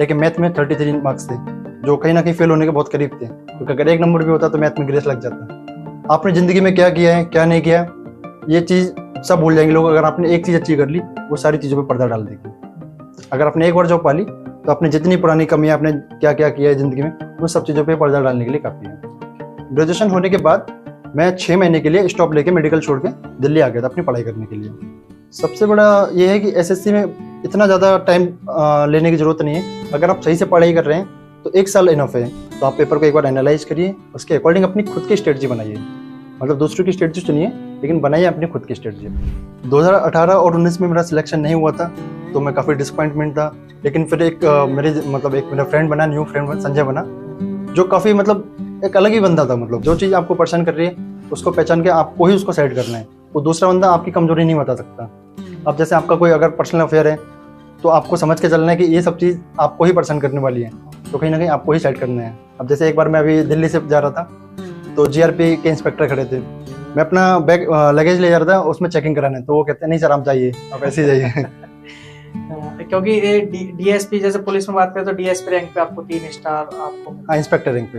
लेकिन मैथ में 33 मार्क्स थे, जो कहीं ना कहीं फेल होने के बहुत करीब थे, क्योंकि अगर 1 नंबर भी होता तो मैथ में ग्रेस लग जाता। आपने ज़िंदगी में क्या किया है, क्या नहीं किया, ये चीज़ सब भूल जाएंगे लोग। अगर आपने एक चीज़ अचीव कर ली, वो सारी चीज़ों पर पर्दा डाल देगी। अगर आपने एक बार जॉब पा ली, तो आपने जितनी पुरानी कमियां आपने क्या क्या किया है ज़िंदगी में, वो सब चीज़ों पे पर्दा डालने के लिए काफ़ी है। ग्रेजुएशन होने के बाद मैं 6 महीने के लिए स्टॉप लेके मेडिकल छोड़ के दिल्ली आ गया था अपनी पढ़ाई करने के लिए। सबसे बड़ा ये है कि एसएससी में इतना ज़्यादा टाइम लेने की ज़रूरत नहीं है। अगर आप सही से पढ़ाई कर रहे हैं तो 1 साल इनफ है। तो आप पेपर को एक बार एनालाइज करिए, उसके अकॉर्डिंग अपनी खुद की स्ट्रेटजी बनाइए। मतलब दूसरों की स्ट्रेटजी चुनिए, लेकिन बनाइए अपनी खुद की स्ट्रेटजी। 2018 और 19 में मेरा सिलेक्शन नहीं हुआ था, तो मैं काफ़ी डिसअपॉइंटमेंट था। लेकिन फिर एक मेरा फ्रेंड बना, न्यू फ्रेंड संजय बना, जो काफ़ी एक अलग ही बंदा था। जो चीज़ आपको परेशान कर रही है उसको पहचान के आपको ही उसको सेट करना है। वो दूसरा बंदा आपकी कमजोरी नहीं बता सकता। अब जैसे आपका कोई अगर पर्सनल अफेयर है, तो आपको समझ के चलना है कि ये सब चीज़ आपको ही परेशान करने वाली है, तो कहीं ना कहीं आपको ही सेट करना है। अब जैसे एक बार मैं अभी दिल्ली से जा रहा था, तो जीआरपी के इंस्पेक्टर खड़े थे, मैं अपना बैग लगेज ले जा रहा था उसमें चेकिंग कराने, तो वो कहते हैं नहीं सर आप जाइए, आप ऐसे ही जाइए। क्योंकि डीएसपी जैसे पुलिस में बात करें तो डीएसपी रैंक पे आपको 3 स्टार आपको। हाँ, इंस्पेक्टर रैंक पे।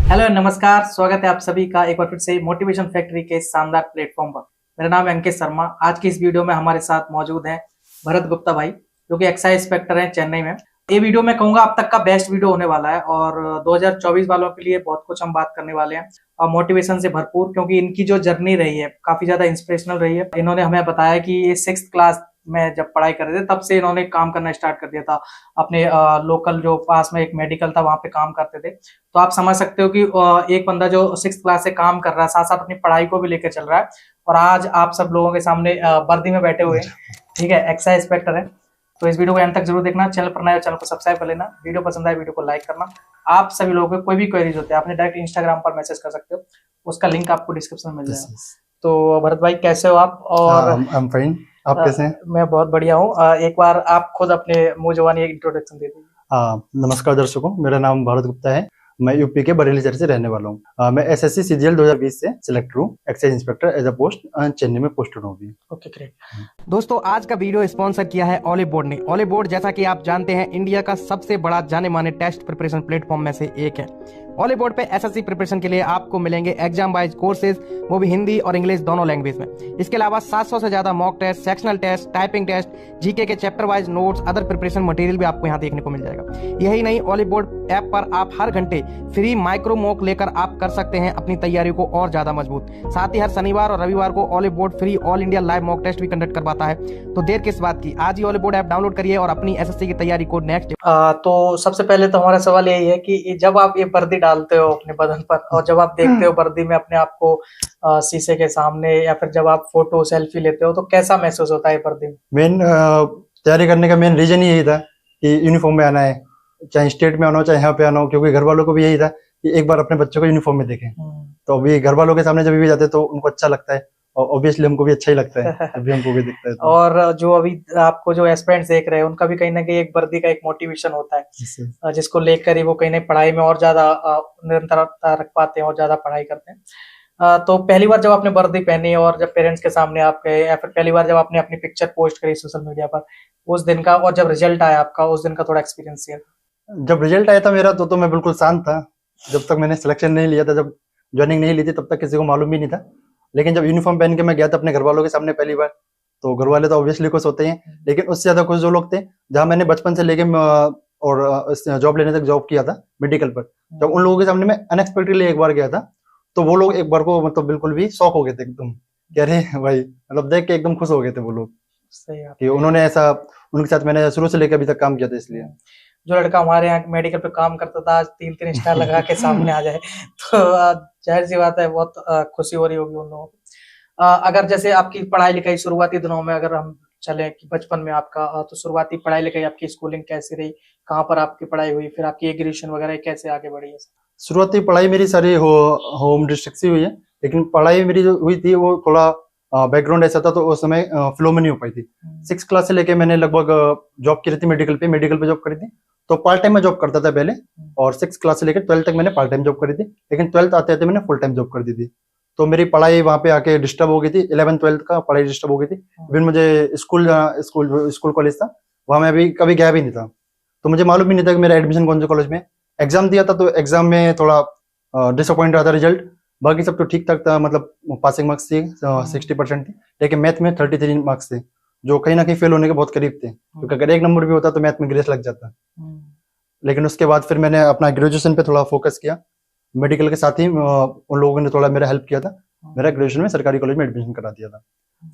हेलो नमस्कार, स्वागत है आप सभी का एक बार फिर से मोटिवेशन फैक्ट्री के शानदार प्लेटफॉर्म पर। मेरा नाम है अंकित शर्मा। आज की इस वीडियो में हमारे साथ मौजूद हैं भरत गुप्ता भाई, जो कि एक्साइज इंस्पेक्टर हैं चेन्नई में। ये वीडियो मैं कहूंगा अब तक का बेस्ट वीडियो होने वाला है, और 2024 वालों के लिए बहुत कुछ हम बात करने वाले हैं, और मोटिवेशन से भरपूर, क्योंकि इनकी जो जर्नी रही है काफी ज्यादा इंस्पिरेशनल रही है। इन्होंने हमें बताया कि ये 6th क्लास में जब पढ़ाई कर रहे थे तब से इन्होंने काम करना स्टार्ट कर दिया था। अपने लोकल जो पास में एक मेडिकल था वहां पे काम करते थे। तो आप समझ सकते हो कि एक बंदा जो 6th क्लास से काम कर रहा है, साथ साथ अपनी पढ़ाई को भी लेकर चल रहा है, और आज आप सब लोगों के सामने वर्दी में बैठे हुए, ठीक है, एक्साइज इंस्पेक्टर है। तो इस वीडियो को एंड तक जरूर देखना। चैनल पर नया, चैनल को सब्सक्राइब कर लेना। वीडियो पसंद आए वीडियो को लाइक करना। आप सभी लोगों को कोई भी क्वेरीज होते हैं आपने डायरेक्ट इंस्टाग्राम पर मैसेज कर सकते हो, उसका लिंक आपको डिस्क्रिप्शन में मिल जाएगा। तो भरत भाई कैसे हो आप? और I'm fine. आप कैसे हैं? मैं बहुत बढ़िया हूँ। एक बार आप खुद अपने मुंह जबानी एक इंट्रोडक्शन दे दीजिए। नमस्कार दर्शकों, मेरा नाम भरत गुप्ता है। मैं यूपी के बरेली शहर से रहने वाला हूँ। मैं एसएससी सीजीएल 2020 से सिलेक्ट हूँ excise inspector as a post Chennai में पोस्टेड हूँ अभी। Okay great. दोस्तों आज का वीडियो स्पॉन्सर किया है ऑलिव बोर्ड ने। ऑलिव बोर्ड जैसा कि आप जानते हैं इंडिया का सबसे बड़ा जाने माने टेस्ट प्रिपरेशन प्लेटफॉर्म में से एक है। ऑलिव बोर्ड पे एसएससी प्रिपरेशन के लिए आपको मिलेंगे एग्जाम वाइज कोर्सेज, वो भी हिंदी और इंग्लिश दोनों लैंग्वेज में। इसके अलावा 700 से ज्यादा mock test, sectional test, typing test, GK के chapter wise notes, other preparation material भी आपको यहाँ देखने को मिल जाएगा। यही नहीं, ऑलिव बोर्ड ऐप पर आप हर घंटे फ्री माइक्रो मॉक लेकर आप कर सकते हैं अपनी तैयारी को और ज्यादा मजबूत। साथ ही हर शनिवार और रविवार को Oliveboard free all India live mock test भी कंडक्ट करवाता है। तो देर किस बात की, आज ही ऑलिव बोर्ड ऐप डाउनलोड करिए और अपनी एसएससी की तैयारी को नेक्स्ट। तो सबसे पहले तो हमारा सवाल यही है कि जब आप ये वर्दी डालते हो अपने बदन पर, और जब आप देखते हो वर्दी में अपने आप को शीशे के सामने, या फिर जब आप फोटो सेल्फी लेते हो, तो कैसा महसूस होता है वर्दी में? मेन तैयारी करने का मेन रीजन ही यही था कि यूनिफॉर्म में आना है, चाहे स्टेट में आना हो चाहे यहाँ पे आना हो, क्योंकि घर वालों को भी यही था कि एक बार अपने बच्चों को यूनिफॉर्म में देखें। तो अभी घर वालों के सामने जब भी जाते तो उनको अच्छा लगता है, और ऑब्वियसली हमको भी अच्छा ही लगता है, अभी हमको भी दिखता है तो। और जो अभी आपको जो एस्पिरेंट्स देख रहे हैं उनका भी कहीं ना कहीं एक वर्दी का एक मोटिवेशन होता है, जिसको लेकर ही वो कहीं ना पढ़ाई में और ज्यादा निरंतरता रख पाते हैं और ज्यादा पढ़ाई करते हैं। तो पहली बार जब आपने वर्दी पहनी और जब पेरेंट्स के सामने आप गए, या फिर पहली बार जब आपने अपनी पिक्चर पोस्ट करी सोशल मीडिया पर, उस दिन का, और जब रिजल्ट आया आपका, उस दिन का थोड़ा एक्सपीरियंस शेयर। जब रिजल्ट आया था मेरा तो मैं बिल्कुल शांत था। जब तक मैंने सिलेक्शन नहीं लिया था, जब ज्वाइनिंग नहीं ली थी, तब तक किसी को मालूम भी नहीं था। लेकिन जब यूनिफॉर्म पहन के मैं गया था अपने घर वालों के सामने पहली बार, तो घर वाले तो ऑब्वियसली खुश होते हैं, लेकिन उससे ज्यादा खुश जो लोग थे, जहाँ मैंने बचपन से लेके और जॉब लेने तक जॉब किया था मेडिकल पर, जब उन लोगों के सामने मैं अनएक्सपेक्टेडली एक बार गया था, तो वो लोग एक बार को बिल्कुल भी शॉक हो गए थे एकदम, कह रहे भाई, देख के एकदम खुश हो गए थे वो लोग। सही कि उन्होंने ऐसा, उनके साथ मैंने शुरू से लेकर अभी तक काम किया था, इसलिए। जो लड़का हमारे यहाँ मेडिकल पे काम करता था आज 3-3 स्टार लगा के सामने आ जाए, तो जाहिर सी बात है बहुत खुशी हो रही होगी उन लोगों को। अगर जैसे आपकी पढ़ाई लिखाई शुरुआती दिनों में अगर हम चले कि बचपन में आपका, तो शुरुआती पढ़ाई लिखाई आपकी स्कूलिंग कैसी रही, कहाँ पर आपकी पढ़ाई हुई, फिर आपकी ग्रेजुएशन वगैरह कैसे आगे बढ़ी है? शुरुआती पढ़ाई मेरी सारी होम डिस्ट्रिक्ट से हुई है, लेकिन पढ़ाई मेरी जो हुई थी वो थोड़ा बैकग्राउंड ऐसा था, तो उस समय फ्लो में नहीं हो पाई थी। 6th क्लास से लेके मैंने लगभग जॉब की रही थी मेडिकल पे जॉब करी थी, तो पार्ट टाइम में जॉब करता था पहले, और 6th क्लास से लेकर 12th तक मैंने पार्ट टाइम जॉब करी थी, लेकिन 12th आते आते मैंने फुल टाइम जॉब कर दी थी। तो मेरी पढ़ाई वहाँ पे आके डिस्टर्ब हो गई थी, 11th 12th का पढ़ाई डिस्टर्ब हो गई थी। फिर मुझे स्कूल कॉलेज था, वहाँ मैं अभी कभी गया भी नहीं था, तो मुझे मालूम भी नहीं था कि मेरा एडमिशन कौन से कॉलेज में। एग्जाम दिया था तो एग्जाम में थोड़ा डिसअपॉइंट रहा था रिजल्ट। बाकी सब तो ठीक ठाक था, मतलब पासिंग मार्क्स थी 60% थी, लेकिन मैथ में 33 मार्क्स थे, जो कहीं ना कहीं फेल होने के बहुत करीब थे, क्योंकि अगर एक नंबर भी होता तो मैथ में ग्रेस लग जाता। लेकिन उसके बाद फिर मैंने अपना ग्रेजुएशन पे थोड़ा फोकस किया, मेडिकल के साथ ही उन लोगों ने थोड़ा मेरा हेल्प किया था, मेरा ग्रेजुएशन में सरकारी कॉलेज में एडमिशन करा दिया था।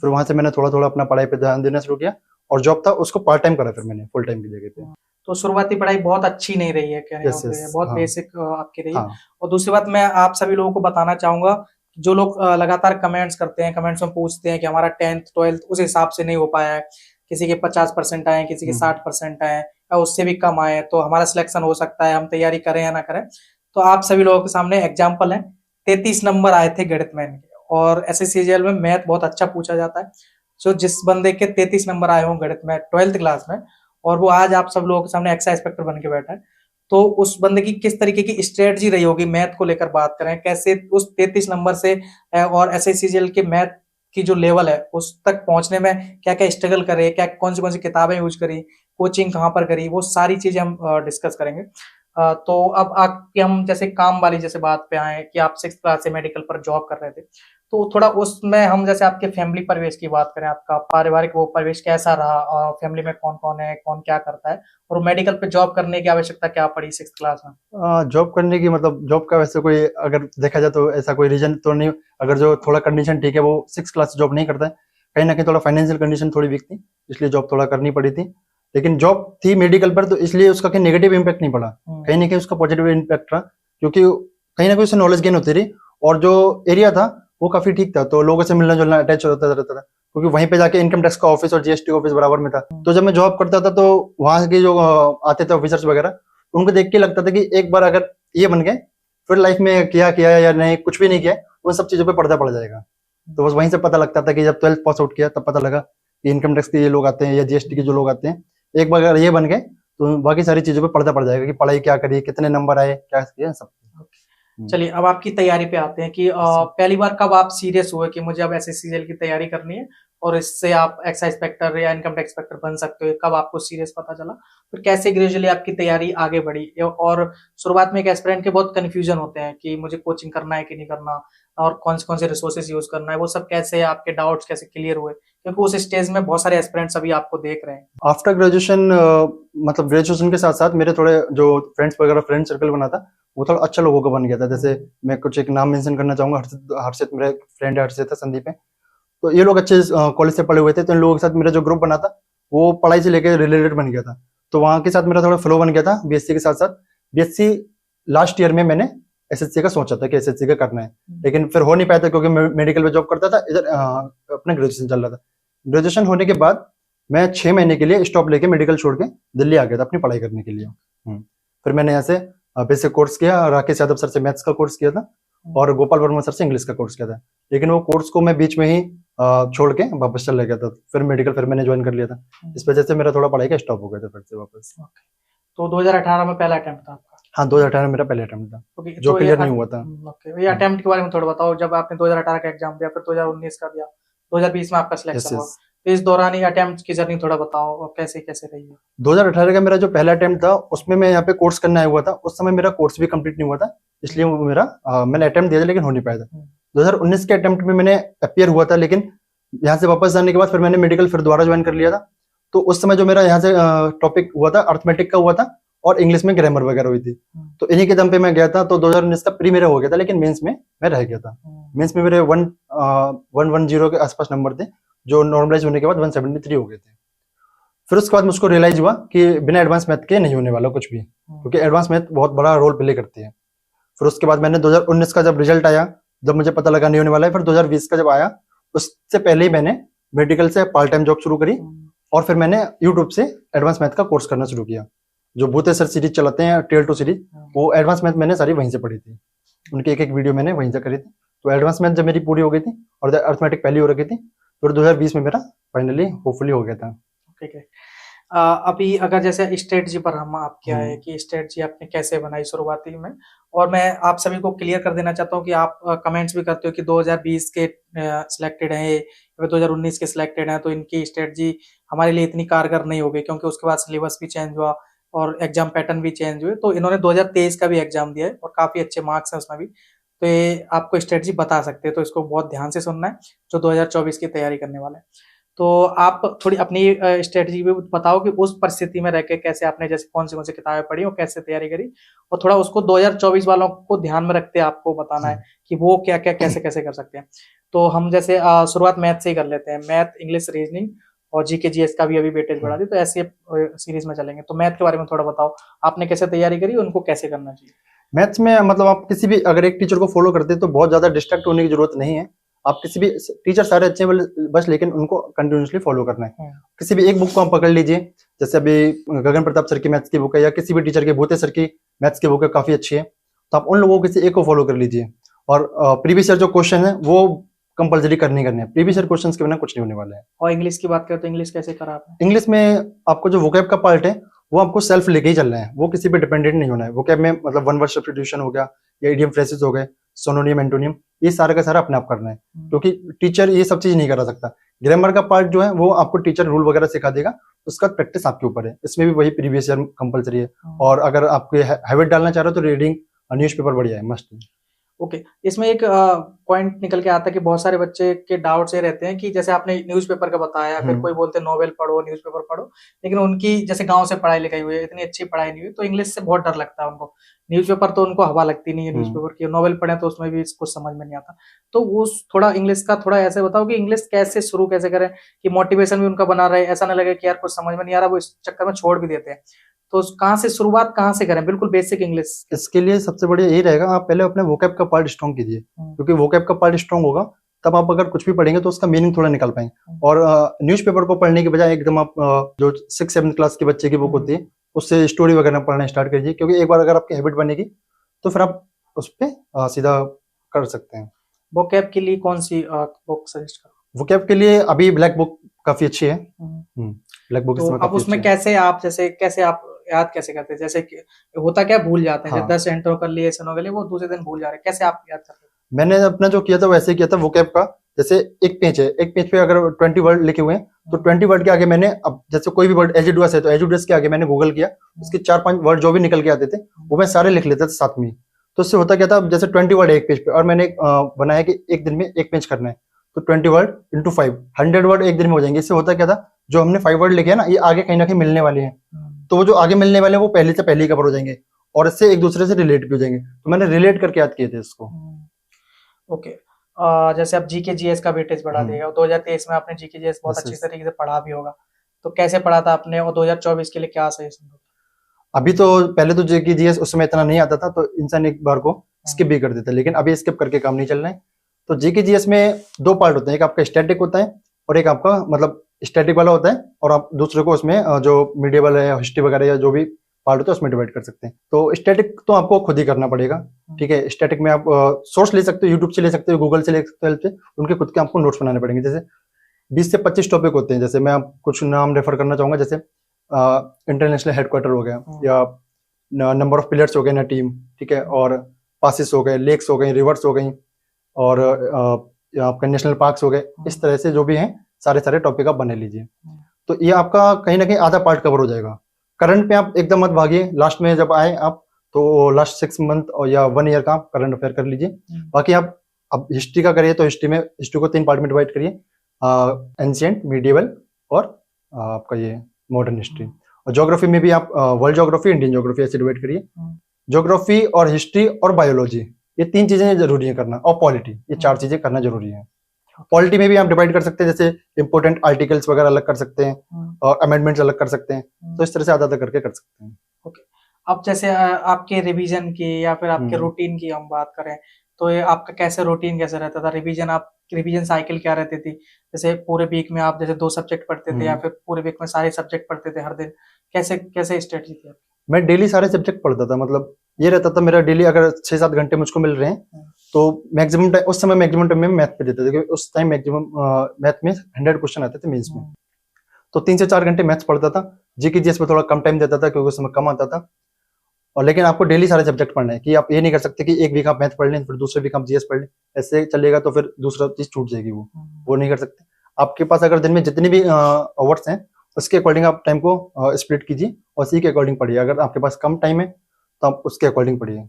फिर वहां से मैंने थोड़ा थोड़ा अपना पढ़ाई पे ध्यान देना शुरू किया, और जॉब था उसको पार्ट टाइम करा फिर मैंने फुल टाइम की जगह पे। तो शुरुआती पढ़ाई बहुत अच्छी नहीं रही है, कहने यस का मतलब यस, है, बहुत हाँ बेसिक आपकी रही है। हाँ और दूसरी बात मैं आप सभी लोगों को बताना चाहूंगा, जो लोग लगातार कमेंट्स करते हैं, कमेंट्स में पूछते हैं कि हमारा 10th 12th उस हिसाब से नहीं हो पाया है, किसी के 50% आए, किसी के 60% आए, या उससे भी कम आए, तो हमारा सिलेक्शन हो सकता है, हम तैयारी करें या ना करें। तो आप सभी लोगों के सामने एग्जाम्पल है, 33 नंबर आए थे गणित में इनके, और SSCGL में मैथ बहुत अच्छा पूछा जाता है। सो जिस बंदे के 33 नंबर आए हों गणित में 12th क्लास में, और वो आज आप सब लोगों के सामने एक्साइज इंस्पेक्टर बन के बैठा है, तो उस बंदे की किस तरीके की स्ट्रेटजी रही होगी मैथ को लेकर, बात करें कैसे उस 33 नंबर से और SSCGL के मैथ की जो लेवल है उस तक पहुंचने में क्या क्या स्ट्रगल करे, क्या कौन सी किताबें यूज करी, कोचिंग कहाँ पर करी, वो सारी चीजें हम डिस्कस करेंगे। तो अब आपके हम जैसे काम वाली जैसे बात पे आए कि आप 6th क्लास से मेडिकल पर जॉब कर रहे थे, तो थोड़ा उसमें हम जैसे आपके फैमिली परिवेश की बात करें, आपका पारिवारिक वो परिवेश कैसा रहा, और फैमिली में कौन कौन है, कौन क्या करता है, और मेडिकल पे जॉब करने की आवश्यकता क्या पड़ी 6th क्लास में? जॉब करने की, मतलब जॉब का वैसे कोई अगर देखा जाए तो ऐसा कोई रीजन तो नहीं। अगर जो थोड़ा कंडीशन ठीक है वो 6 क्लास से जॉब नहीं करता है, कहीं ना कहीं थोड़ा फाइनेंशियल कंडीशन थोड़ी वीक थी, इसलिए जॉब थोड़ा करनी पड़ी थी। लेकिन जॉब थी मेडिकल पर, तो इसलिए उसका कहीं नेगेटिव इम्पैक्ट नहीं पड़ा, कहीं ना कहीं उसका पॉजिटिव इम्पैक्ट रहा, क्योंकि कहीं ना कहीं उससे नॉलेज गेन होती रही, और जो एरिया था वो काफी ठीक था, तो लोगों से मिलना जुलना अटैच होता रहता था, क्योंकि वहीं पे जाके इनकम टैक्स का ऑफिस और GST ऑफिस बराबर में था। तो जब मैं जॉब करता था तो वहां के जो आते थे ऑफिसर्स वगैरह, उनको देख के लगता था कि एक बार अगर ये बन गए फिर लाइफ में किया किया या नहीं, कुछ भी नहीं किया, उन सब चीजों पे पर्दा पड़ जाएगा। तो बस वहीं से पता लगता था कि जब 12th पास आउट किया तब पता लगा कि इनकम टैक्स के ये लोग आते हैं या GST के जो लोग आते हैं, एक बार अगर ये बन गए तो बाकी सारी चीजों पे पर्दा पड़ जाएगा कि पढ़ाई क्या करी, कितने नंबर आए, क्या किया, सब। चलिए अब आपकी तैयारी पे आते हैं कि पहली बार कब आप सीरियस हुए कि मुझे अब SSCGL की तैयारी करनी है और इससे आप एक्साइज इंस्पेक्टर या इनकम टैक्स इंस्पेक्टर बन सकते हो, कब आपको सीरियस पता चला, फिर कैसे ग्रेजुअली आपकी तैयारी आगे बढ़ी? और शुरुआत में एक एस्पिरेंट के बहुत कंफ्यूजन होते हैं कि मुझे कोचिंग करना है कि नहीं करना, और कौन से रिसोर्सेज यूज करना है, वो सब कैसे आपके डाउट्स कैसे क्लियर हुए, क्योंकि उस स्टेज में बहुत सारे एस्पिरेंट्स अभी आपको देख रहे हैं। आफ्टर ग्रेजुएशन, मतलब ग्रेजुएशन के साथ साथ मेरे थोड़े जो फ्रेंड्स वगैरह फ्रेंड सर्कल बना था वो थोड़ा अच्छा लोगों का बन गया था। जैसे मैं कुछ एक नाम मेंशन करना चाहूंगा, हर्षित मेरा फ्रेंड है, हर्षित है, संदीप है। तो ये लोग अच्छे कॉलेज से पढ़े हुए थे, तो इन लोगों के साथ मेरा जो ग्रुप बना था वो पढ़ाई से लेकर रिलेटेड बन गया था, तो वहां के साथ मेरा थोड़ा फ्लो बन गया था। BSc के साथ साथ BSc लास्ट ईयर में मैंने SSC का सोचा था कि SSC का करना है, लेकिन फिर हो नहीं पाया था क्योंकि मैं मेडिकल में जॉब करता था, इधर अपना ग्रेजुएशन चल रहा था। ग्रेजुएशन होने के बाद मैं 6 महीने के लिए स्टॉप लेके मेडिकल छोड़ के दिल्ली आ गया था अपनी पढ़ाई करने के लिए। फिर मैंने यहाँ से बेसिक कोर्स किया, राकेश यादव सर से मैथ्स का कोर्स किया था, और गोपाल वर्मा सर से इंग्लिश का कोर्स किया था। लेकिन वो कोर्स को मैं बीच में ही छोड़ के वापस चला गया था, फिर मेडिकल फिर मैंने ज्वाइन कर लिया था। इस वजह से मेरा थोड़ा पढ़ाई का स्टॉप हो गया था फिर से वापस। तो 2018 में पहला अटेम्प्ट था आपका? हाँ, 2018 मेरा पहला अटेम्प्ट था, जो तो क्लियर नहीं हुआ था। ओके, ये अटेम्प्ट के बारे में थोड़ा बताओ। जब आपने 2018 का एग्जाम दिया, फिर 2019 का दिया, 2020 में आपका सिलेक्शन हुआ, तो इस दौरान ही अटेम्प्ट की जर्नी थोड़ा बताओ कैसे कैसे रही है? 2018 का मेरा जो पहला अटेम्प्ट था उसमें मैं यहाँ पे कोर्स करने आया हुआ था, उस समय मेरा कोर्स भी कंप्लीट नहीं हुआ था, इसलिए वो मैंने अटेम्प्ट दिया था लेकिन हो नहीं पाया था। 2019 के अटेम्प्ट में मैंने अपियर हुआ था, लेकिन यहाँ से वापस जाने के बाद फिर मैंने मेडिकल फिर दोबारा ज्वाइन कर लिया था। तो उस समय जो मेरा यहाँ से टॉपिक हुआ था अर्थमेटिक का हुआ था, और इंग्लिश में ग्रामर वगैरह हुई थी, तो इन्हीं के दम पे मैं गया था। तो 2019 का प्री मेरा हो गया था, लेकिन मेंस में मैं रह गया था। मेंस में मेरे 110 के आसपास नंबर थे, जो नॉर्मलाइज होने के बाद 173 हो गए थे। फिर उसके बाद मुझको रियलाइज हुआ कि बिना एडवांस मैथ के नहीं होने वाला कुछ भी, क्योंकि एडवांस मैथ बहुत बड़ा रोल प्ले करती है। फिर उसके बाद मैंने 2019 का जब रिजल्ट आया, जब मुझे पता लगा नहीं होने वाला है, फिर 2020 का जब आया, उससे पहले ही मैंने मेडिकल से पार्ट टाइम जॉब शुरू करी, और फिर मैंने यूट्यूब से एडवांस मैथ का कोर्स करना शुरू किया। जो भूते सर सीरीज चलाते हैं, टियर 2 सीरीज, वो एडवांस मैथ मैंने सारी वहीं से पढ़ी थी, उनकी एक एक वीडियो मैंने वहीं से करी थी। तो एडवांस मैथ जब मेरी पूरी हो गई थी और अर्थमेटिक पहली हो रखी थी, फिर 2020 में मेरा फाइनली होपफुली हो गया था। ठीक है। अभी अगर जैसे स्ट्रेटजी पर हम आपके आए कि स्ट्रेटजी आपने कैसे बनाई शुरुआती में, और मैं आप सभी को क्लियर कर देना चाहता हूँ कि आप कमेंट्स भी करते हो कि 2020 के सिलेक्टेड हैं या 2019 के सिलेक्टेड हैं, तो इनकी स्ट्रेटजी हमारे लिए इतनी कारगर नहीं होगी, क्योंकि उसके बाद सिलेबस भी चेंज हुआ और एग्जाम पैटर्न भी चेंज हुए। तो इन्होंने 2023 का भी एग्जाम दिया है और काफी अच्छे मार्क्स हैं उसमें भी। तो ये आपको स्ट्रेटजी बता सकते हैं, तो इसको बहुत ध्यान से सुनना है जो 2024 की तैयारी करने वाले हैं। तो आप थोड़ी अपनी स्ट्रेटजी भी बताओ कि उस परिस्थिति में रह के कैसे आपने जैसे कौन सी किताबें पढ़ी और कैसे तैयारी करी, और थोड़ा उसको 2024 वालों को ध्यान में रखते आपको बताना है कि वो क्या क्या कैसे कैसे कर सकते हैं। तो हम जैसे शुरुआत मैथ से ही कर लेते हैं, मैथ, इंग्लिश, रीजनिंग और जीके जीएस का भी अभी वेटेज बढ़ा दी, तो ऐसे सीरीज में चलेंगे। तो मैथ के बारे में थोड़ा बताओ, आपने कैसे तैयारी करी, उनको कैसे करना चाहिए। मैथ्स में मतलब आप किसी भी अगर एक टीचर को फॉलो करते हैं तो बहुत ज्यादा डिस्ट्रैक्ट होने की जरूरत नहीं है। आप किसी भी टीचर सारे अच्छे हैं बस, लेकिन उनको कंटिन्यूसली फॉलो करना है। किसी भी एक बुक को आप पकड़ लीजिए, जैसे अभी गगन प्रताप सर की मैथ्स की बुक है या किसी भी टीचर के भूते सर की मैथ्स की बुक है, काफी अच्छी है। तो आप उन लोगों को किसी एक को फॉलो कर लीजिए और प्रीवियस ईयर जो क्वेश्चन है वो कंपलसरी करने है। प्रीवियस ईयर क्वेश्चन के बिना कुछ नहीं होने वाला है। और इंग्लिश की बात करें तो इंग्लिश कैसे करा आपने। इंग्लिश में आपको जो वोकैब का पार्ट है वो आपको सेल्फ लेके ही चलना है, वो किसी पे डिपेंडेंट नहीं होना है। वोकैब में मतलब वन वर्ड सब्स्टिट्यूशन हो गया या इडियम फ्रेजेस हो गए, सोनोनियम, एंटोनियम, ये सारा का सारा अपने आप करना है, क्योंकि टीचर ये सब चीज नहीं करा सकता। ग्रामर का पार्ट जो है वो आपको टीचर रूल वगैरह सिखा देगा, उसका प्रैक्टिस आपके ऊपर है। इसमें भी वही प्रीवियस ईयर कंपलसरी है। और अगर आपके हैबिट डालना चाह रहे हो तो रीडिंग न्यूज़पेपर बढ़िया है, मस्ट है। ओके, इसमें एक पॉइंट निकल के आता है कि बहुत सारे बच्चे के डाउट्स ये रहते हैं कि जैसे आपने न्यूज़पेपर का बताया, फिर कोई बोलते हैं नोवेल पढ़ो, न्यूज़पेपर पढ़ो, लेकिन उनकी जैसे गांव से पढ़ाई लिखाई हुई है, इतनी अच्छी पढ़ाई नहीं हुई, तो इंग्लिश से बहुत डर लगता है उनको। न्यूज़पेपर तो उनको हवा लगती नहीं है न्यूज़पेपर की, नोवेल पढ़े तो उसमें भी कुछ समझ में नहीं आता। तो वो थोड़ा इंग्लिश का थोड़ा ऐसे बताओ कि इंग्लिश कैसे शुरू कैसे करें कि मोटिवेशन भी उनका बना रहे, ऐसा ना लगे कि यार कुछ समझ में नहीं आ रहा, वो इस चक्कर में छोड़ भी देते हैं। तो कहाँ से शुरुआत कहाँ से करें, बिल्कुल बेसिक इंग्लिश। इसके लिए सबसे बढ़िया यही रहेगा, आप पहले अपने वोकैब का पार्ट स्ट्रॉन्ग कीजिए, क्योंकि वोकैब का पार्ट स्ट्रॉन्ग होगा तब आप अगर कुछ भी पढ़ेंगे तो उसका मीनिंग थोड़ा निकाल पाएंगे। और न्यूज़पेपर को पढ़ने की बजाय एकदम आप जो 6-7 क्लास के बच्चे की बुक होती है उससे स्टोरी वगैरह पढ़ना स्टार्ट कीजिए, क्योंकि एक बार अगर आपकी हैबिट बनेगी तो फिर आप उस पर सीधा कर सकते हैं। वोकैब के लिए कौन सी बुक सजेस्ट करो। वोकैब के लिए अभी ब्लैक बुक काफी अच्छी है। ब्लैक बुक तो अब उसमें कैसे आप कैसे आप याद कैसे करते हैं, जैसे कि होता क्या भूल जाते हैं, 10 एंट्रो कर लिए एसनो के लिए, वो दूसरे दिन भूल जा रहे हैं, कैसे आप याद करते हैं। मैंने अपना जो किया था वैसे किया था वोकैब का। जैसे एक पेज है, एक पेज पे अगर 20 वर्ड लिखे हुए हैं तो 20 वर्ड के आगे मैंने अब जैसे कोई भी वर्ड एजिडुअस है तो एजिडुअस के आगे मैंने गूगल किया, उसके 4-5 वर्ड जो भी निकल के आते थे वो मैं सारे लिख लेता था साथ में। तो उससे होता क्या था, जैसे 20 वर्ड है एक पेज पे और मैंने बनाया कि एक दिन में एक पेज करना है, तो 20 वर्ड इंटू 5, 100 वर्ड एक दिन में हो जाएंगे। इससे होता क्या था, जो हमने 5 वर्ड लिखे हैं ना ये आगे कहीं ना कहीं मिलने वाले हैं, तो वो जो आगे मिलने वाले हैं वो पहले से पहले ही कवर हो जाएंगे और इससे एक दूसरे से रिलेट भी हो जाएंगे। तो मैंने रिलेट करके याद किए थे इसको। ओके, जैसे आप जीके जीएस का वेटेज बढ़ा देगा, 2023 में आपने जीके जीएस बहुत अच्छी तरीके से पढ़ा भी होगा, तो कैसे पढ़ा था आपने और 2024 के लिए क्या सजेशन दोगे। अभी तो पहले तो जीके जीएस उस समय इतना नहीं आता था तो इंसान एक बार को स्किप भी कर देता, लेकिन अभी स्किप करके काम नहीं चल रहा है। तो जीके जीएस में 2 पार्ट होते हैं, एक आपका स्टैटिक होता है और एक आपका मतलब स्टैटिक वाला होता है, और आप दूसरे को उसमें जो मीडिएवल है, हिस्ट्री वगैरह या जो भी पार्ट होता है उसमें डिवाइड कर सकते हैं। तो स्टैटिक तो आपको खुद ही करना पड़ेगा, ठीक है। स्टैटिक में आप सोर्स ले सकते हो, यूट्यूब से ले सकते हो, गूगल से ले सकते हो, हेल्प से उनके खुद के आपको नोट्स बनाने पड़ेंगे। जैसे 20 से 25 टॉपिक होते हैं, जैसे मैं आप कुछ नाम रेफर करना चाहूंगा, जैसे इंटरनेशनल हेडक्वार्टर हो गया या नंबर ऑफ प्लेयर्स हो गए ना टीम, ठीक है, और पासिस हो गए, लेक्स हो गई, रिवर्स हो गई, और आपका नेशनल पार्क्स हो गए। इस तरह से जो भी हैं सारे टॉपिक आप बना लीजिए, तो ये आपका कहीं ना कहीं आधा पार्ट कवर हो जाएगा। करंट पे आप एकदम मत भागिए, लास्ट में जब आए आप तो लास्ट 6 मंथ और या 1 ईयर का आप करंट अफेयर कर लीजिए। बाकी आप अब हिस्ट्री का करिए तो हिस्ट्री को 3 पार्ट में डिवाइड करिए, एंशिएंट, मीडिएवल और आपका ये मॉडर्न हिस्ट्री। और ज्योग्राफी में भी आप वर्ल्ड ज्योग्राफी, इंडियन ज्योग्राफी ऐसे डिवाइड करिए। ज्योग्राफी और हिस्ट्री और बायोलॉजी ये 3 चीजें जरूरी है करना, और पॉलिटी, ये 4 चीजें करना जरूरी है। पॉलिटी में भी आप डिवाइड कर सकते हैं, जैसे इंपोर्टेंट आर्टिकल्स वगैरह अलग कर सकते हैं और अमेंडमेंट्स अलग कर सकते हैं, तो इस तरह से आधा करके कर सकते हैं। ओके, अब जैसे आपके रिवीजन की या फिर आपके रूटीन की हम बात करें तो ये आपका कैसे रूटीन कैसे रहता था, रिवीजन साइकिल क्या रहती थी, जैसे पूरे वीक में आप जैसे 2 सब्जेक्ट पढ़ते थे या फिर पूरे वीक में सारे सब्जेक्ट पढ़ते थे हर दिन, कैसे स्ट्रेटजी थी? मैं डेली सारे सब्जेक्ट पढ़ता था, मतलब ये रहता था मेरा डेली, अगर 6-7 घंटे मुझको मिल रहे हैं तो मैक्सिमम टाइम उस समय मैक्सिमम टाइम में मैथ पे देते थे, क्योंकि उस टाइम मैक्सिमम मैथ में 100 क्वेश्चन आते थे मेंस में, तो 3 से 4 घंटे मैथ्स पढ़ता था। जीके जीएस में थोड़ा कम टाइम देता था क्योंकि उस समय कम आता था। और लेकिन आपको डेली सारे सब्जेक्ट पढ़ना है, कि आप ये नहीं कर सकते कि एक वीक आप मैथ पढ़ लें फिर दूसरे वीक आप जीएस पढ़ लें, ऐसे चलेगा तो फिर दूसरा चीज छूट जाएगी, वो नहीं कर सकते। आपके पास अगर दिन में जितनी भी आवर्स हैं उसके अकॉर्डिंग आप टाइम को स्प्लिट कीजिए और उसी के अकॉर्डिंग पढ़िए। अगर आपके पास कम टाइम है तो आप उसके अकॉर्डिंग पढ़िए,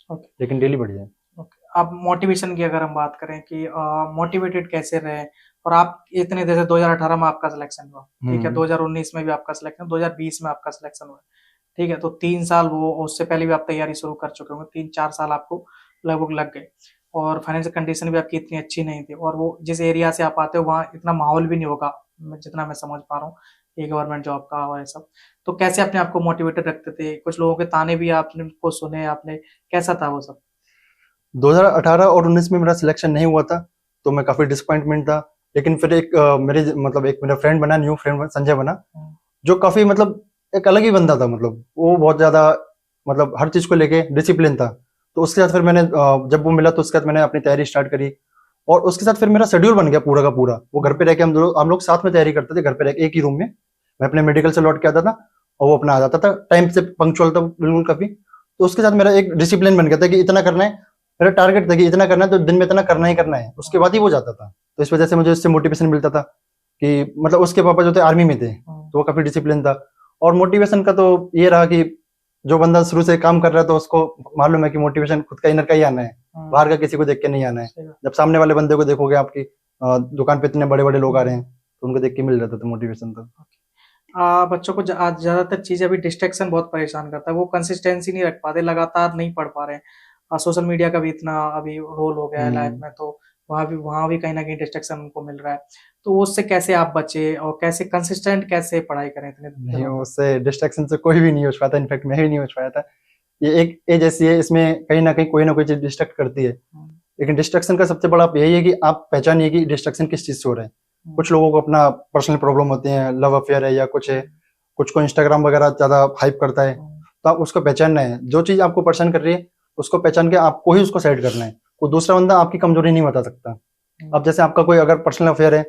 ओके। लेकिन डेली पढ़िए। ओके, अब मोटिवेशन की अगर हम बात करें कि मोटिवेटेड कैसे रहे, और आप इतने जैसे 2018 में आपका सिलेक्शन हुआ, ठीक है, 2019 में भी आपका सिलेक्शन, 2020 में आपका सिलेक्शन हुआ, ठीक है, तो 3 साल वो, उससे पहले भी आप तैयारी शुरू कर चुके होंगे, 3-4 साल आपको लगभग लग गए, और फाइनेंशियल कंडीशन भी आपकी इतनी अच्छी नहीं थी, और वो जिस एरिया से आप आते हो वहाँ इतना माहौल भी नहीं होगा, जितना मैं समझ पा रहा हूँ, ये गवर्नमेंट जॉब का और ये सब। तो कैसे अपने आप को मोटिवेटेड रखते थे? कुछ लोगों के ताने भी आपने को सुने आपने, कैसा था वो सब? 2018 और 19 में मेरा सिलेक्शन नहीं हुआ था तो मैं काफी डिसअपॉइंटमेंट था। लेकिन फिर एक मेरा फ्रेंड बना, न्यू फ्रेंड संजय बना, जो काफी मतलब एक अलग ही बंदा था। मतलब वो बहुत ज्यादा मतलब हर चीज को लेके डिसिप्लिन था। तो उसके साथ फिर मैंने जब वो मिला तो उसके साथ मैंने अपनी तैयारी स्टार्ट करी, और उसके साथ फिर मेरा शेड्यूल बन गया पूरा का पूरा। वो घर पे रह के हम लोग साथ में तैयारी करते थे, घर पे रह के एक ही रूम में। मैं अपने मेडिकल से लौट के आता था और वो अपना आ जाता था टाइम से, पंक्चुअल था बिल्कुल काफी। तो उसके साथ मेरा एक डिसिप्लिन बन गया था कि इतना करना है, मेरा टारगेट था कि इतना करना है तो दिन में इतना करना ही करना है, उसके बाद ही वो जाता था। तो इस वजह से मुझे इससे मोटिवेशन मिलता था कि मतलब उसके पापा जो थे आर्मी में थे तो वो काफी डिसिप्लिन था। और मोटिवेशन का तो ये रहा कि जो बंदा शुरू से काम कर रहा है तो उसको मालूम है कि मोटिवेशन खुद का इनर का ही आना है, बाहर का किसी को देख के नहीं आना है। जब सामने वाले बंदे को देखोगे, आपकी दुकान पे इतने बड़े बड़े लोग आ रहे हैं तो उनको देख के मिल जाता था मोटिवेशन। तो बच्चों को आज ज्यादातर चीजें अभी डिस्ट्रैक्शन बहुत परेशान करता है, वो कंसिस्टेंसी नहीं रख पाते, लगातार नहीं पढ़ पा रहे हैं। सोशल मीडिया का भी इतना अभी रोल हो गया है लाइफ में, तो वहाँ भी कहीं ना कहीं डिस्ट्रैक्शन उनको मिल रहा है। तो उससे कैसे आप बचे और कैसे कंसिस्टेंट कैसे पढ़ाई करें इतने नहीं, दिनों तक? उससे डिस्ट्रैक्शन से कोई भी नहीं हो पाता, इनफैक्ट मैं भी नहीं हो पाया था। ये एक एज ऐसी है, इसमें कहीं ना कहीं कोई ना कोई चीज डिस्ट्रैक्ट करती है। लेकिन डिस्ट्रैक्शन का सबसे बड़ा यही है कि आप पहचानिए कि डिस्ट्रैक्शन किस चीज से हो रहा है। कुछ लोगों को अपना पर्सनल प्रॉब्लम होते हैं, लव अफेयर है या कुछ है, कुछ को इंस्टाग्राम वगैरह ज्यादा हाइप करता है, तो आप उसको पहचानना है। जो चीज आपको परेशान कर रही है उसको पहचान के आपको ही उसको साइड करना है। कोई दूसरा बंदा आपकी कमजोरी नहीं बता सकता। अब जैसे आपका कोई अगर पर्सनल अफेयर है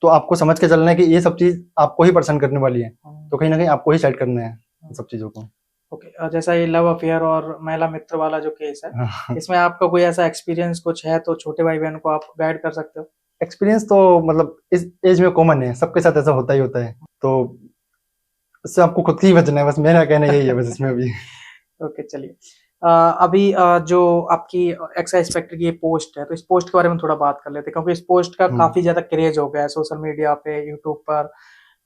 तो आपको समझ के चलना है कि ये सब चीज आपको ही परेशान करने वाली है, तो कहीं ना कहीं आपको ही साइड करना है इन सब चीजों को। ओके, जैसा ये लव अफेयर और महिला मित्र वाला जो केस है, इसमें आपका कोई ऐसा एक्सपीरियंस कुछ है तो छोटे भाई बहन को आप गाइड कर सकते हो? एक्सपीरियंस तो मतलब इस एज में कॉमन है, सबके साथ ऐसा होता ही होता है, तो इससे आपको खुद ही बचना है, बस मेरा कहना यही है बस इसमें अभी। ओके, चलिए। अभी जो आपकी एक्साइज इंस्पेक्टर की ये पोस्ट है, तो इस पोस्ट के बारे में थोड़ा बात कर लेते हैं, क्योंकि इस पोस्ट का काफी ज्यादा क्रेज हो गया है सोशल मीडिया पे, यूट्यूब पर,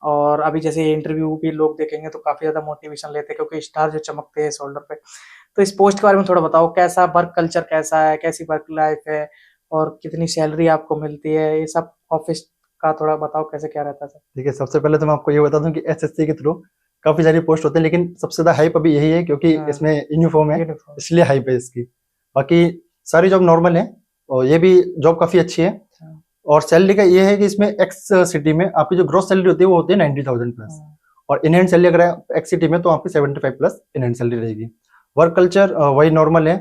और अभी जैसे इंटरव्यू भी लोग देखेंगे तो काफी ज्यादा मोटिवेशन लेते हैं, क्योंकि स्टार जो चमकते हैं शोल्डर पे। तो इस पोस्ट के बारे में थोड़ा बताओ, कैसा वर्क कल्चर कैसा है, कैसी वर्क लाइफ है, और कितनी सैलरी आपको मिलती है, ये सब ऑफिस का थोड़ा बताओ कैसे क्या रहता है सर। ठीक है, सबसे पहले तो मैं आपको ये बता दूं कि एसएससी के थ्रू काफी सारी पोस्ट होते हैं, लेकिन सबसे ज्यादा हाइप अभी यही है क्योंकि इसमें यूनिफॉर्म है, इसलिए हाइप है इसकी। बाकी सारी जॉब नॉर्मल है और ये भी जॉब काफी अच्छी है। और सैलरी का ये है कि इसमें एक्स सिटी में आपकी जो ग्रोस सैलरी होती है वो होती है 90,000 प्लस, और इन हैंड सैलरी अगर एक्स सिटी में तो आपकी 75 प्लस इन हैंड सैलरी रहेगी। वर्क कल्चर वही नॉर्मल है।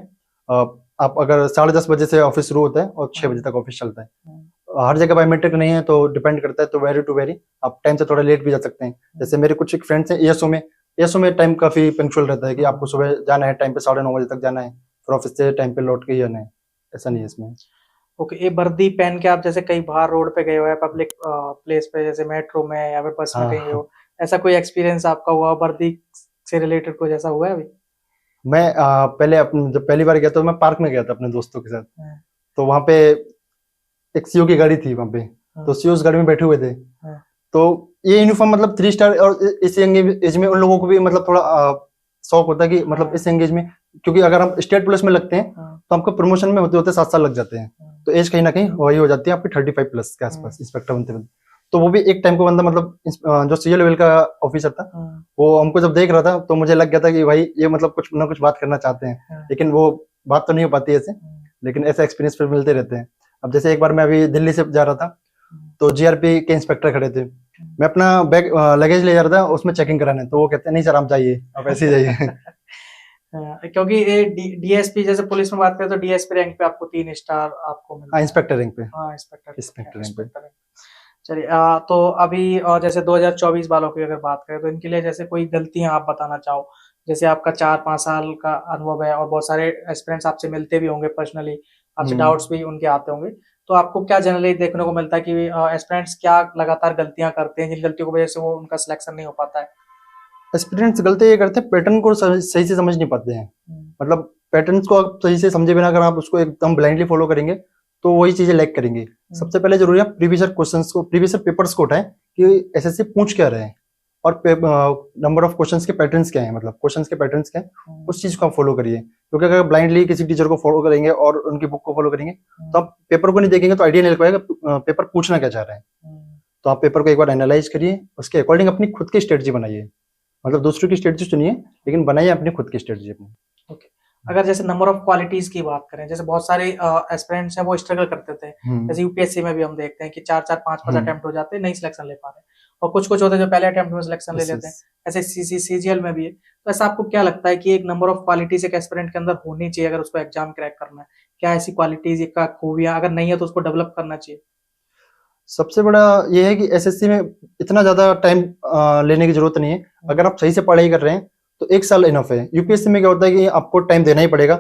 आप अगर 10:30 बजे से ऑफिस शुरू होता है और 6 बजे तक ऑफिस चलता है। हर जगह बायोमेट्रिक नहीं है तो डिपेंड करता है, तो वेरी टू वेरी आप टाइम से थोड़ा लेट भी जा सकते हैं। जैसे मेरे कुछ फ्रेंड्स हैं एएसओ में टाइम काफी पंक्चुअल रहता है कि आपको सुबह जाना है टाइम पे, 9:30 बजे तक जाना है, फिर ऑफिस से टाइम पे लौट के ही आना है, ऐसा नहीं है इसमें। ओके, ये वर्दी पहन के आप जैसे कहीं बाहर रोड पे गए हो या पब्लिक प्लेस पे, जैसे मेट्रो में या फिर बस में कहीं गए हो, ऐसा कोई एक्सपीरियंस आपका हुआ वर्दी से रिलेटेड कुछ ऐसा हुआ है अभी? मैं पहले जब पहली बार गया तो मैं पार्क में गया था अपने दोस्तों के साथ, तो वहां पे एक सीओ की गाड़ी थी वहां पे, तो सीओ उस गाड़ी में बैठे हुए थे। तो ये यूनिफॉर्म मतलब 3 स्टार, और इस एज में उन लोगों को भी मतलब थोड़ा शौक होता है कि मतलब इस एंगेज में, क्योंकि अगर हम स्टेट पुलिस में लगते हैं तो आपको प्रमोशन में होते होते 7 साल लग जाते हैं, तो एज कहीं ना कहीं वही हो जाती है आपकी 35 प्लस के आसपास इंस्पेक्टर बनते बनते। तो वो भी एक टाइम को बंदा मतलब जो सीए लेवल का ऑफिसर था, वो हमको जब देख रहा था तो मुझे लग गया था कि भाई ये मतलब कुछ ना कुछ बात करना चाहते हैं, लेकिन वो बात तो नहीं हो पाती ऐसे, लेकिन ऐसे एक्सपीरियंस फिर मिलते रहते हैं। अब जैसे एक बार मैं अभी दिल्ली से जा रहा था तो जीआरपी के इंस्पेक्टर खड़े थे, मैं अपना बैग लगेज ले जा रहा था उसमें चेकिंग कराने, तो वो कहते हैं नहीं सर आप जाइए, आप ऐसे ही जाइए। क्योंकि ये डीएसपी जैसे पुलिस में बात करें तो डीएसपी रैंक पे आपको 3 स्टार आपको मिलता है। इंस्पेक्टर रैंक पे। इंस्पेक्टर रैंक पे। चलिए, तो अभी जैसे 2024 वालों की अगर बात करें तो इनके लिए जैसे कोई गलतियां आप बताना चाहो, जैसे आपका 4-5 साल का अनुभव है और बहुत सारे एस्पिरेंट्स आपसे मिलते भी होंगे पर्सनली, आपसे डाउट्स भी उनके आते होंगे, तो आपको क्या जनरली देखने को मिलता है कि एस्पिरेंट्स क्या लगातार गलतियां करते हैं जिन गलतियों की वजह से वो उनका सिलेक्शन नहीं हो पाता है? एस्पिरेंट्स गलती ये करते हैं, पैटर्न को सही से समझ नहीं पाते हैं। मतलब पैटर्न्स को आप सही से समझे बिना अगर आप उसको एकदम ब्लाइंडली फॉलो करेंगे तो वही चीजें लैग करेंगे। सबसे पहले जरूरी है प्रीवियस क्वेश्चंस को, प्रीवियस पेपर्स को उठाएं कि एसएससी पूछ क्या रहे हैं और नंबर ऑफ क्वेश्चंस के पैटर्न्स क्या हैं, मतलब क्वेश्चंस के पैटर्न्स क्या हैं, उस चीज को आप फॉलो करिए। क्योंकि अगर ब्लाइंडली किसी टीचर को फॉलो करेंगे और उनकी बुक को फॉलो करेंगे तो आप पेपर को नहीं देखेंगे तो आइडिया नहीं लग पाएगा पेपर पूछना क्या चाह रहे हैं। तो आप पेपर को एक बार एनालाइज करिए, उसके अकॉर्डिंग अपनी खुद की स्ट्रेटजी बनाइए। मतलब दूसरों की स्ट्रेटजी सुनिए लेकिन बनाइए अपनी खुद की स्ट्रेटजी अपनी। ओके, अगर जैसे नंबर ऑफ क्वालिटीज की बात करें, जैसे बहुत सारे एस्पिरेंट्स हैं वो स्ट्रगल करते थे, जैसे यूपीएससी में भी हम देखते हैं कि 4-4 5-5 अटेम्प्ट हो जाते हैं, नहीं सिलेक्शन ले पा रहे हैं, और कुछ होते हैं जो पहले अटेम्प्ट में सिलेक्शन ले लेते हैं। ऐसे सीजीएल में भी है। तो ऐसा आपको क्या लगता है कि एक नंबर ऑफ क्वालिटीज एक एस्पिरेंट के अंदर होनी चाहिए अगर उसको एग्जाम क्रैक करना है? क्या ऐसी क्वालिटीज का खूबियां अगर नहीं है तो उसको डेवलप करना चाहिए? सबसे बड़ा ये है कि एसएससी में इतना ज्यादा टाइम लेने की जरूरत नहीं है। अगर आप सही से पढ़ाई कर रहे हैं तो 1 साल इनफ है। यूपीएससी में क्या होता है कि आपको टाइम देना ही पड़ेगा,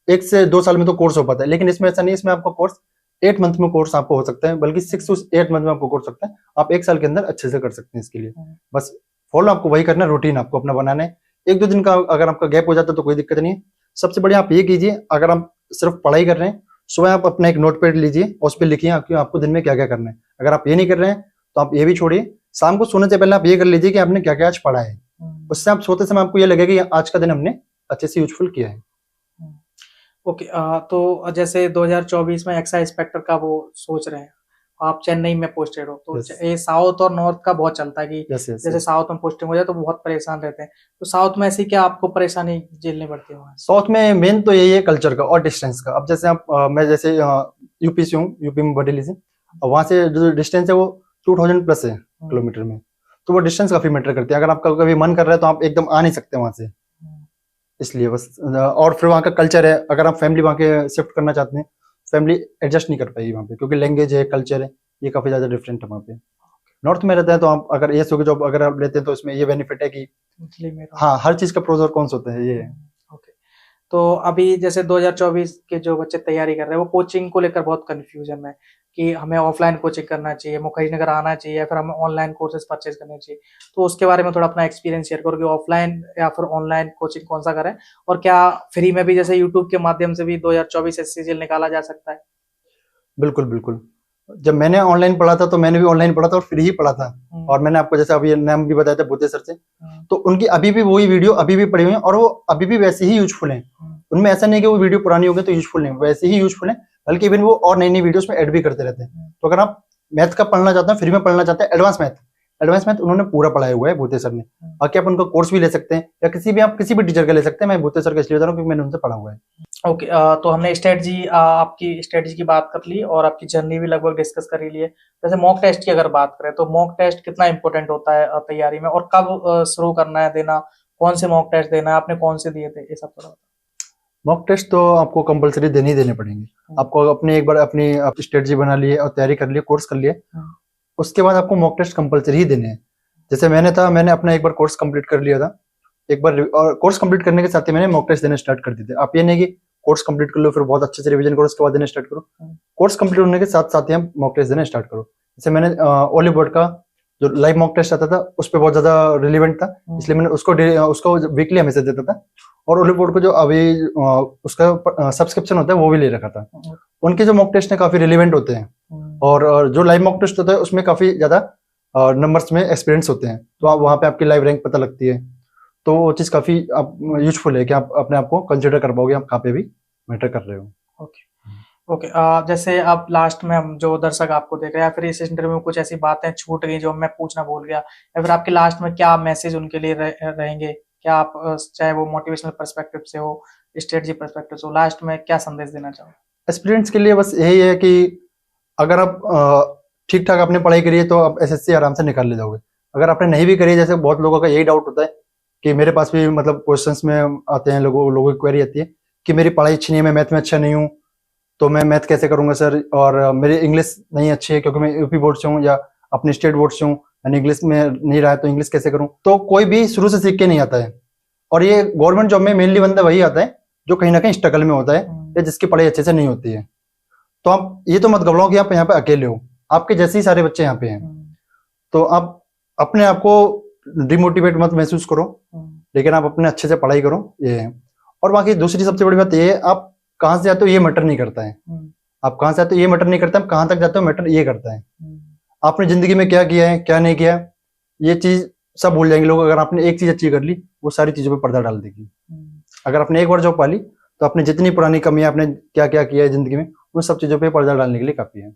1 से 2 साल में तो कोर्स हो पाता है, लेकिन इसमें ऐसा नहीं है। इसमें आपका कोर्स 8 मंथ में कोर्स आपको हो सकता है, बल्कि 6 to 8 मंथ में आपको कोर्स सकता है। आप 1 साल के अंदर अच्छे से कर सकते हैं। इसके लिए बस फॉलो आपको वही करना है, रूटीन आपको अपना बनाना है। 1-2 दिन का अगर आपका गैप हो जाता है तो कोई दिक्कत नहीं है। सबसे बढ़िया आप ये कीजिए, अगर आप सिर्फ पढ़ाई कर रहे हैं, सुबह आप अपना एक नोटपैड लीजिए और उस पर लिखिए आपको दिन में क्या क्या करना है। अगर आप ये नहीं कर रहे हैं तो आप ये भी छोड़िए। शाम को सोने से पहले आप ये कर लीजिए कि आपने क्या क्या आज पढ़ा है। उससे आप सोते समय आपको ये लगेगा कि आज का दिन हमने अच्छे से यूजफुल किया है। ओके, तो जैसे 2024 में एक्साइज इंस्पेक्टर का वो सोच रहे हैं, आप चेन्नई में पोस्टेड हो, तो ये साउथ और नॉर्थ का बहुत चलता है कि जैसे साउथ में पोस्टिंग हो जाए तो बहुत परेशान रहते हैं। तो साउथ में ऐसी क्या आपको परेशानी झेलनी पड़ती है? साउथ में मेन तो यही है कल्चर का और डिस्टेंस का। अब जैसे आप मैं जैसे यूपी से हूँ, यूपी में बरेली से, और वहां से जो डिस्टेंस है वो 2000 प्लस है किलोमीटर में, तो वो डिस्टेंस काफी मैटर करती है। अगर आपका कभी मन कर रहा है तो आप एकदम आ नहीं सकते वहां से, इसलिए बस। और फिर वहाँ का कल्चर है, अगर आप फैमिली वहाँ के शिफ्ट करना चाहते हैं, फैमिली एडजस्ट नहीं कर पाएगी वहाँ पे, क्योंकि लैंग्वेज है, कल्चर है, ये काफी ज्यादा डिफरेंट है वहाँ पे। नॉर्थ में रहता है तो आप अगर ये सो जॉब अगर आप लेते हैं तो इसमें ये बेनिफिट है कि हाँ, हर चीज का प्रोज और कॉन्स होते हैं, ये है। ओके, तो अभी जैसे 2024 के जो बच्चे तैयारी कर रहे हैं वो कोचिंग को लेकर बहुत कंफ्यूजन है कि हमें ऑफलाइन कोचिंग करना चाहिए, मुखर्जीनगर आना चाहिए, या फिर हमें ऑनलाइन कोर्सेज परचेज करने चाहिए। तो उसके बारे में थोड़ा अपना एक्सपीरियंस शेयर करो कि ऑफलाइन या फिर ऑनलाइन कोचिंग कौन सा करें, और क्या फ्री में भी जैसे यूट्यूब के माध्यम से भी 2024 एससीजीएल निकाला जा सकता है? बिल्कुल बिल्कुल। जब मैंने ऑनलाइन पढ़ा था तो मैंने भी ऑनलाइन पढ़ा था और फ्री ही पढ़ा था। और मैंने आपको जैसे अभी नाम भी बताया था भूते सर से, तो उनकी अभी भी वही वीडियो अभी भी पड़ी हुई है और वो अभी भी वैसे ही यूजफुल हैं। उनमें ऐसा नहीं कि वो वीडियो पुरानी हो गई तो यूजफुल नहीं, वैसे ही यूजफुल है, बल्कि इवन वो और नई नई वीडियोस में ऐड भी करते रहते हैं। तो अगर आप मैथ का पढ़ना चाहते हैं, फ्री में पढ़ना चाहते हैं, एडवांस मैथ उन्होंने पूरा पढ़ाया हुआ है भूते सर ने। बाकी आप उनका कोर्स भी ले सकते हैं या किसी भी टीचर का ले सकते हैं। मैं भूते सर का इसलिए बता रहा हूँ क्योंकि मैंने उनसे पढ़ा हुआ है। ओके, तो हमने आपकी स्ट्रेटजी की बात कर ली और आपकी जर्नी भी लगभग डिस्कस कर ही ली है। जैसे मॉक टेस्ट की अगर बात करें तो मॉक टेस्ट कितना इंपॉर्टेंट होता है तैयारी में, और कब शुरू करना है देना, कौन से मॉक टेस्ट देना है, आपने कौन से दिए थे, ये सब थोड़ा? मॉक टेस्ट तो आपको कंपलसरी देने पड़ेंगे। आपको अपनी एक बार अपनी स्ट्रेटजी बना ली और तैयारी कर ली, कोर्स कर लिया, उसके बाद आपको मॉक टेस्ट कंपलसरी ही देने हैं। जैसे मैंने अपना एक बार कोर्स कंप्लीट कर लिया था, एक बार, और कोर्स कंप्लीट करने के साथ ही मैंने मॉक टेस्ट देने स्टार्ट कर दिए थे। आप ये नहीं कि कोर्स कंप्लीट कर लो फिर बहुत अच्छे से रिवीजन करो उसके बाद देने स्टार्ट करो, कोर्स कंप्लीट होने के साथ साथ ही हम मॉक टेस्ट देने स्टार्ट करो। जैसे मैंने ओली बोर्ड का जो लाइव मॉक टेस्ट आता था उस पर बहुत ज्यादा रिलेवेंट था, इसलिए मैंने उसको वीकली हमेशा देता था। और ओली बोर्ड को जो अभी उसका सब्सक्रिप्शन होता है वो भी ले रखा था। उनके जो मॉक टेस्ट है काफी रिलेवेंट होते हैं, और जो लाइव मॉक टेस्ट होता है उसमें काफी ज्यादा नंबर्स में एक्सपीरियंस होते हैं, तो आप वहाँ पे आपकी लाइव रैंक पता लगती है। तो वो चीज काफी यूजफुल है कि आप अपने आप को कंसिडर कर पाओगे आप कहाँ पे भी मैटर कर रहे हो। ओके, जैसे आप लास्ट में हम जो दर्शक आपको देख रहे हैं या फिर इस इंटरव्यू में कुछ ऐसी बातें छूट गई जो मैं पूछना भूल गया, या फिर आपके लास्ट में क्या मैसेज उनके लिए रहेंगे, क्या आप चाहे वो मोटिवेशनल पर्सपेक्टिव से हो, स्ट्रेटजी पर्सपेक्टिव से हो, लास्ट में क्या संदेश देना चाहो? एस्पिरेंट्स के लिए बस यही है कि अगर आप ठीक ठाक आपने पढ़ाई करी है तो आप एसएससी आराम से निकाल ले जाओगे। अगर आपने नहीं भी करी, जैसे बहुत लोगों का यही डाउट होता है कि मेरे पास भी मतलब क्वेश्चंस में आते हैं, लोगों की क्वेरी आती है कि मेरी पढ़ाई अच्छी नहीं है, मैं मैथ में अच्छा नहीं हूँ, तो मैं मैथ कैसे करूंगा सर, और मेरी इंग्लिश नहीं अच्छी है क्योंकि मैं यूपी बोर्ड से हूँ या अपने स्टेट बोर्ड से हूँ, मैंने इंग्लिश में नहीं रहा है तो इंग्लिश कैसे करूँ। तो कोई भी शुरू से सीख के नहीं आता है, और ये गवर्नमेंट जॉब में मेनली बंदा वही आता है जो कहीं ना कहीं स्ट्रगल में होता है या जिसकी पढ़ाई अच्छे से नहीं होती है। तो आप ये तो मत घबराओ कि आप यहाँ पे अकेले हो, आपके जैसे ही सारे बच्चे यहाँ पे हैं। तो आप अपने आप को डिमोटिवेट मत महसूस करो, लेकिन आप अपने अच्छे से पढ़ाई करो, ये है। और बाकी दूसरी सबसे बड़ी बात ये है, आप कहाँ से जाते हो ये मैटर नहीं करता है। आप कहाँ से आते हो ये मैटर नहीं करता है, आप कहाँ तक जाते हो मैटर ये करता है। आपने जिंदगी में क्या किया है क्या नहीं किया, ये चीज सब भूल जाएंगे लोग। अगर आपने एक चीज अच्छी कर ली, वो सारी चीजों पे पर्दा डाल देगी। अगर आपने एक बार जॉब पाली, तो आपने जितनी पुरानी कमियां आपने क्या क्या किया है जिंदगी में, उन सब चीजों पे पर्दा डालने के लिए काफी है।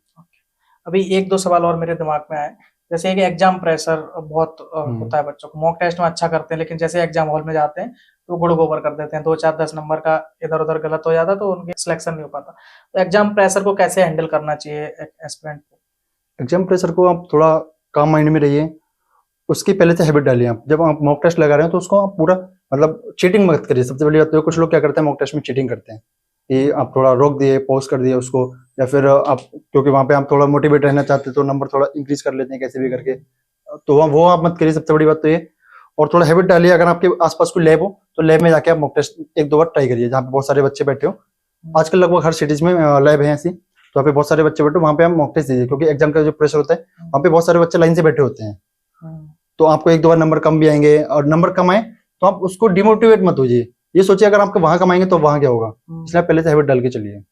अभी एक दो सवाल और मेरे दिमाग में आए, जैसे कि एग्जाम प्रेशर बहुत होता है बच्चों को, मॉक टेस्ट में अच्छा करते हैं लेकिन जैसे एग्जाम हॉल में जाते हैं तो गुड़ गोबर कर देते हैं, 2 4 10 नंबर का इधर उधर गलत हो जाता है तो उनके सिलेक्शन नहीं हो पाता। तो एग्जाम प्रेशर को कैसे हैंडल करना चाहिए एक एस्पिरेंट को? एग्जाम प्रेशर को आप थोड़ा काम माइंड में रहिए, उसकी पहले से हैबिट डालिए। आप जब आप मॉक टेस्ट लगा रहे हो तो उसको आप पूरा मतलब चीटिंग मत करिए। सबसे पहली बात तो कुछ लोग क्या करते हैं मॉक टेस्ट में चीटिंग करते हैं कि आप थोड़ा रोक दिए, पॉज कर दिए उसको, या फिर आप क्योंकि वहां पे आप थोड़ा मोटिवेट रहना चाहते हैं तो नंबर थोड़ा इंक्रीज कर लेते हैं कैसे भी करके, तो वो आप मत करिए। सबसे बड़ी बात तो ये, और थोड़ा हैबिट डालिए। अगर आपके आसपास कोई लैब हो तो लैब में जाके आप मॉक टेस्ट 1 2 बार ट्राई करिए, जहाँ पे बहुत सारे बच्चे बैठे हो। आजकल लगभग हर सिटीज में लैब है ऐसी, तो वहाँ पे बहुत सारे बच्चे बैठे हो, वहाँ पे आप मॉक टेस्ट दीजिए, क्योंकि एग्जाम का जो प्रेशर होता है वहाँ पे बहुत सारे बच्चे लाइन से बैठे होते हैं, तो आपको 1 2 बार नंबर कम भी आएंगे। और नंबर कम आए तो आप उसको डिमोटिवेट मत होइए, ये सोचिए अगर आपके वहां कमाएंगे तो वहां क्या होगा, इसलिए पहले से हैबिट डाल के चलिए।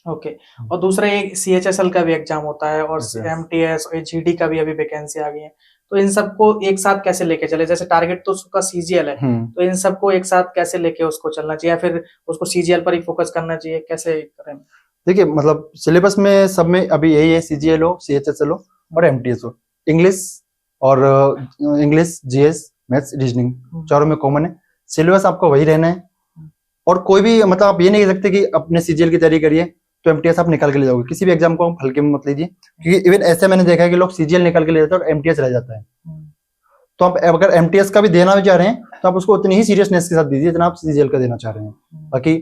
ओके। और दूसरा एक CHSL का भी एग्जाम होता है और Yes. MTS और GD का भी अभी वैकेंसी आ गई है, तो इन सबको एक साथ कैसे लेके चले? जैसे टारगेट तो उसका CGL है, तो इन सबको एक साथ कैसे लेके उसको चलना चाहिए, या फिर उसको CGL पर ही फोकस करना चाहिए, कैसे करें? देखिए मतलब सिलेबस में सब में अभी यही है, CGL हो, CHSL हो और MTS हो। इंग्लिश और इंग्लिश, GS, मैथ्स, रीजनिंग चारों में कॉमन है। सिलेबस आपका वही रहना है, और कोई भी मतलब आप ये नहीं कह सकते कि अपने CGL की तैयारी करिए तो MTS आप निकाल के ले जाओगे। किसी भी एग्जाम को आप हल्के में मत लीजिए, क्योंकि इवन ऐसे मैंने देखा है कि लोग CGL निकाल के ले जाते हैं और MTS रह जाता है। तो आप अगर MTS का भी देना भी चाह रहे हैं तो आप उसको उतनी ही सीरियसनेस के साथ दीजिए जितना आप CGL का देना चाह रहे हैं। बाकी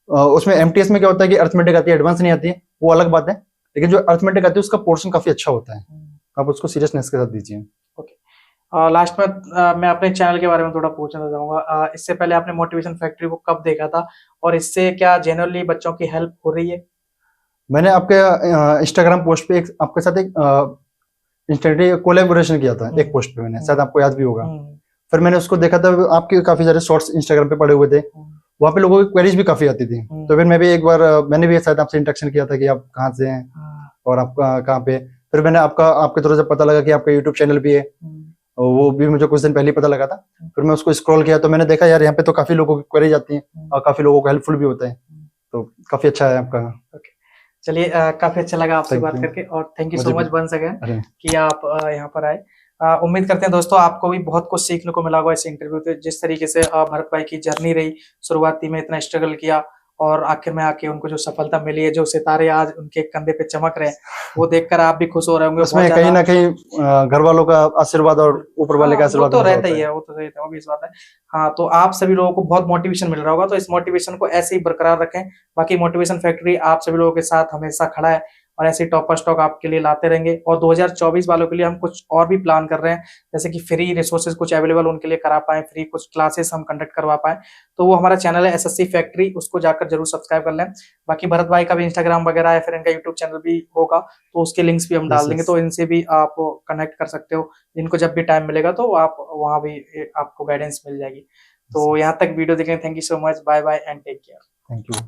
उसमें MTS में क्या होता है कि अर्थमेटिक आती है, एडवांस नहीं आती है, वो अलग बात है, लेकिन जो अर्थमेटिक आती है उसका पोर्शन काफी अच्छा होता है, आप उसको सीरियसनेस के साथ दीजिए। लास्ट में मैं अपने चैनल के बारे में थोड़ा पूछना चाहूंगा, इससे पहले आपने मोटिवेशन फैक्ट्री को कब देखा था और इससे क्या जनरली बच्चों की हेल्प हो रही है? मैंने आपके इंस्टाग्राम पोस्ट पे आपके साथ एक इंस्टेंटली कोलैबोरेशन किया था, एक पोस्ट पे मैंने, शायद आपको याद भी होगा। फिर मैंने उसको देखा था, आपके काफी सारे शॉर्ट्स इंस्टाग्राम पे पड़े हुए थे, वहाँ पे लोगों की क्वेरीज भी काफी आती थी। तो फिर मैं भी एक बार मैंने भी शायद आपसे इंटरेक्शन किया था कि आप कहाँ से हैं और आप कहाँ पे। फिर मैंने आपके थ्रू से पता लगा कि आपका यूट्यूब चैनल भी है, वो भी मुझे कुछ दिन पहले ही पता लगा था। फिर मैं उसको स्क्रॉल किया तो मैंने देखा यार यहाँ पे तो काफी लोगों की क्वेरीज आती हैं और काफी लोगों को हेल्पफुल भी होता है, तो काफी अच्छा है आपका। चलिए, काफी अच्छा लगा आपसे बात करके, और thank you so much once again कि आप यहाँ पर आए। उम्मीद करते हैं दोस्तों आपको भी बहुत कुछ सीखने को मिला होगा इस इंटरव्यू से, जिस तरीके से भरत भाई की जर्नी रही, शुरुआती में इतना स्ट्रगल किया और आखिर में आके उनको जो सफलता मिली है, जो सितारे आज उनके कंधे पे चमक रहे हैं, वो देखकर आप भी खुश हो रहे होंगे। उसमें कहीं ना कहीं घर वालों का आशीर्वाद और ऊपर वाले का आशीर्वाद तो रहता ही है, वो तो सही था, वो भी इस बात है। हाँ, तो आप सभी लोगों को बहुत मोटिवेशन मिल रहा होगा, तो इस मोटिवेशन को ऐसे ही बरकरार रखें। बाकी मोटिवेशन फैक्ट्री आप सभी लोगों के साथ हमेशा खड़ा है और ऐसे टॉपर स्टॉक आपके लिए लाते रहेंगे। और 2024 वालों के लिए हम कुछ और भी प्लान कर रहे हैं, जैसे कि फ्री रिसोर्सेज कुछ अवेलेबल उनके लिए करा पाए, फ्री कुछ क्लासेस हम कंडक्ट करवा पाए, तो वो हमारा चैनल है SSC फैक्ट्री, उसको जाकर जरूर सब्सक्राइब कर लें। बाकी भरत भाई का भी इंस्टाग्राम वगैरह है, फिर इनका यूट्यूब चैनल भी होगा, तो उसके लिंक्स भी हम डाल देंगे, तो इनसे भी आप कनेक्ट कर सकते हो। इनको जब भी टाइम मिलेगा तो आप वहां भी आपको गाइडेंस मिल जाएगी। तो यहाँ तक वीडियो देखने thank you so much, bye bye and take care. Thank you.